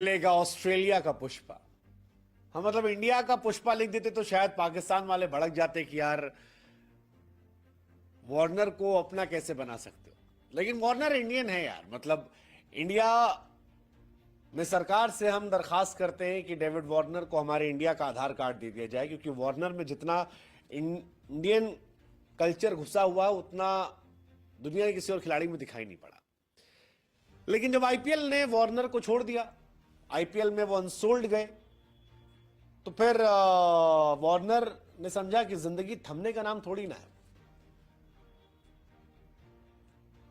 लेगा ऑस्ट्रेलिया का पुष्पा। हम मतलब इंडिया का पुष्पा लिख देते तो शायद पाकिस्तान वाले भड़क जाते कि यार वार्नर को अपना कैसे बना सकते हो। लेकिन वार्नर इंडियन है यार, मतलब इंडिया में सरकार से हम दरखास्त करते हैं कि डेविड वार्नर को हमारे इंडिया का आधार कार्ड दे दिया जाए, क्योंकि वार्नर में जितना इंडियन कल्चर घुसा हुआ है उतना दुनिया के किसी और खिलाड़ी में दिखाई नहीं पड़ा। लेकिन जब आईपीएल ने वार्नर को छोड़ दिया, आईपीएल में वो अनसोल्ड गए, तो फिर वार्नर ने समझा कि जिंदगी थमने का नाम थोड़ी ना है।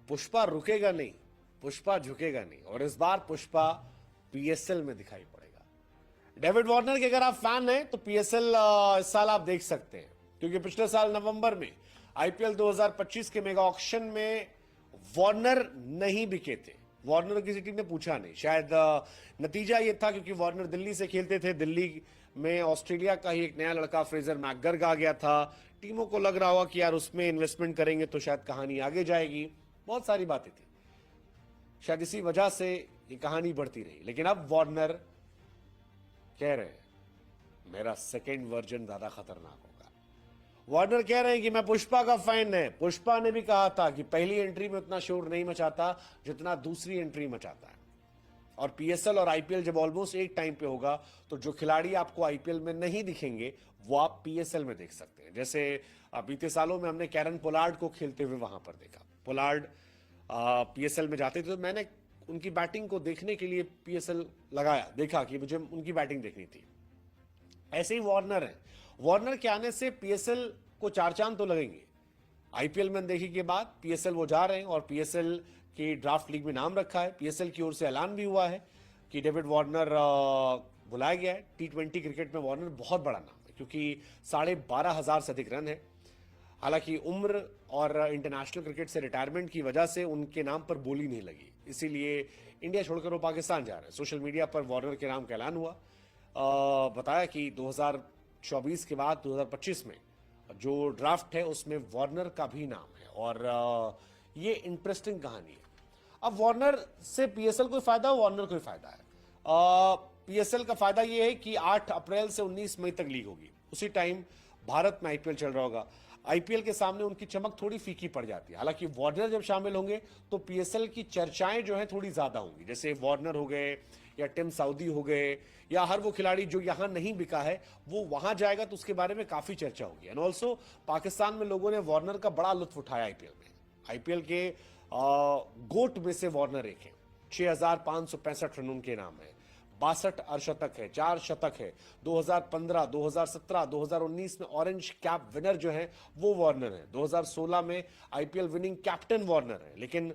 पुष्पा रुकेगा नहीं, पुष्पा झुकेगा नहीं, और इस बार पुष्पा पीएसएल में दिखाई पड़ेगा। डेविड वार्नर के अगर आप फैन हैं तो पीएसएल इस साल आप देख सकते हैं, क्योंकि पिछले साल नवंबर में आईपीएल 2025 के मेगा ऑक्शन में वार्नर नहीं बिके थे। वार्नर किसी टीम ने पूछा नहीं, शायद नतीजा ये था क्योंकि वार्नर दिल्ली से खेलते थे, दिल्ली में ऑस्ट्रेलिया का ही एक नया लड़का फ्रेजर मैकगर्ग आ गया था, टीमों को लग रहा होगा कि यार उसमें इन्वेस्टमेंट करेंगे तो शायद कहानी आगे जाएगी, बहुत सारी बातें थी, शायद इसी वजह से ये कहानी बढ़ती रही। लेकिन अब वार्नर कह रहे हैं मेरा सेकेंड वर्जन ज्यादा खतरनाक होगा। वार्नर कह रहे हैं कि मैं पुष्पा का फैन है। पुष्पा ने भी कहा था कि पहली एंट्री में उतना शोर नहीं मचाता जितना दूसरी एंट्री मचाता है, और पीएसएल और आईपीएल जब ऑलमोस्ट एक टाइम पे होगा तो जो खिलाड़ी आपको आईपीएल में नहीं दिखेंगे वो आप पीएसएल में देख सकते हैं। जैसे बीते सालों में हमने कैरन पोलार्ड को खेलते हुए वहां पर देखा। पोलार्ड पीएसएल में जाते थे तो मैंने उनकी बैटिंग को देखने के लिए पीएसएल लगाया, देखा कि मुझे उनकी बैटिंग देखनी थी। ऐसे ही वार्नर है, वार्नर के आने से पीएसएल को चार चांद तो लगेंगे। आईपीएल में देखी के बाद पीएसएल वो जा रहे हैं, और पीएसएल की ड्राफ्ट लीग में नाम रखा है। पीएसएल की ओर से ऐलान भी हुआ है कि डेविड वार्नर बुलाया गया है। टी20 क्रिकेट में वार्नर बहुत बड़ा नाम है, क्योंकि 12,500 से अधिक रन है। हालांकि उम्र और इंटरनेशनल क्रिकेट से रिटायरमेंट की वजह से उनके नाम पर बोली नहीं लगी, इसीलिए इंडिया छोड़कर वो पाकिस्तान जा रहे हैं। सोशल मीडिया पर वार्नर के नाम का ऐलान हुआ। बताया कि 2024 के बाद 2025 में जो ड्राफ्ट है उसमें वार्नर का भी नाम है, और ये इंटरेस्टिंग कहानी है। अब वार्नर से पीएसएल को फायदा हो, वार्नर को फायदा है। पीएसएल का फायदा ये है कि 8 अप्रैल से 19 मई तक लीग होगी, उसी टाइम भारत में आईपीएल चल रहा होगा। आईपीएल के सामने उनकी चमक थोड़ी फीकी पड़ जाती है। हालांकि वार्नर जब शामिल होंगे तो पीएसएल की चर्चाएं जो है थोड़ी ज्यादा होंगी, जैसे वार्नर हो गए या टिम साउदी हो गए, या हर वो खिलाड़ी जो यहां नहीं बिका है वो वहां जाएगा तो उसके बारे में काफी चर्चा होगी। एंड ऑल्सो पाकिस्तान में लोगों ने वार्नर का बड़ा लुत्फ उठाया आईपीएल में। आईपीएल के गोट में से वार्नर एक है। 6,565 रन उनके नाम है, 62 अर्धशतक है, 4 शतक है। 2015, 2017, 2019 में ऑरेंज कैप विनर जो है वो वार्नर है। 2016 में आईपीएल विनिंग कैप्टन वार्नर है। लेकिन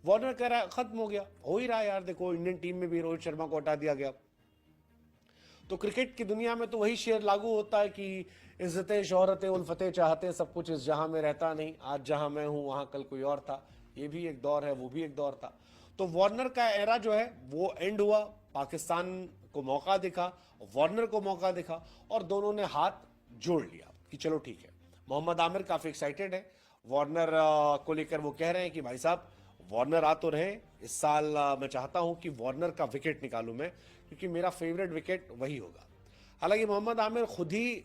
वार्नर कह रहा है खत्म हो गया, हो ही रहा है यार, देखो इंडियन टीम में भी रोहित शर्मा को हटा दिया गया। तो क्रिकेट की दुनिया में तो वही शेर लागू होता है कि इज्जतें शोहरतें उल्फतें चाहते सब कुछ इस जहां में रहता नहीं, आज जहां मैं हूं वहां कल कोई और था। ये भी एक दौर है, वो भी एक दौर था। तो वार्नर का एरा जो है वो एंड हुआ, पाकिस्तान को मौका दिखा, वार्नर को मौका दिखा, और दोनों ने हाथ जोड़ लिया कि चलो ठीक है। मोहम्मद आमिर काफी एक्साइटेड है वार्नर को लेकर। वो कह रहे हैं कि भाई साहब वार्नर आ तो रहे इस साल, मैं चाहता हूं कि वार्नर का विकेट निकालूं मैं, क्योंकि मेरा फेवरेट विकेट वही होगा। हालांकि मोहम्मद आमिर खुद ही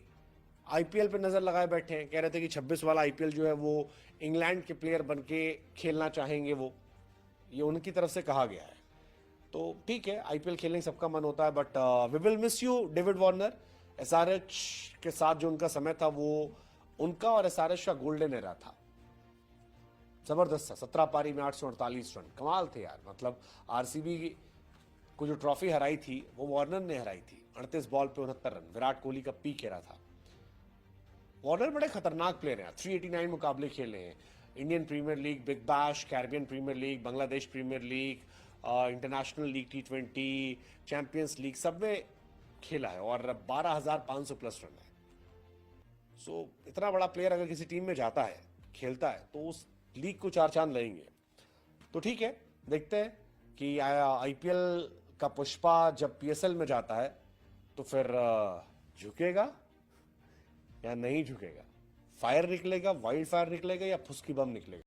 आईपीएल पे नजर लगाए बैठे हैं, कह रहे थे कि 26 वाला आईपीएल जो है वो इंग्लैंड के प्लेयर बन के खेलना चाहेंगे वो, ये उनकी तरफ से कहा गया है। तो ठीक है, आईपीएल खेलने की सबका मन होता है, but we will miss you David Warner. SRH के साथ जो उनका समय था वो उनका और एसआरएच का गोल्डन एरा था, जबरदस्त था। 17 पारी में 848 रन, कमाल थे यार। मतलब आरसीबी को जो ट्रॉफी हराई थी वो वार्नर ने हराई थी, 38 बॉल पे 69 रन, विराट कोहली का पीक एरा था। वार्नर बड़े खतरनाक प्लेयर हैं, 389 मुकाबले खेले हैं, Indian Premier League, Big Bash, Caribbean Premier League, Bangladesh Premier League, International League, टी20, चैंपियंस लीग, सब में खेला है, और 12,500 प्लस रन है। सो इतना बड़ा प्लेयर अगर किसी टीम में जाता है, खेलता है, तो उस लीग को चार चांद लगेंगे। तो ठीक है, देखते हैं कि आईपीएल का पुष्पा जब पीएसएल में जाता है तो फिर झुकेगा या नहीं झुकेगा, फायर निकलेगा, वाइल्ड फायर निकलेगा, या फुस्की बम निकलेगा।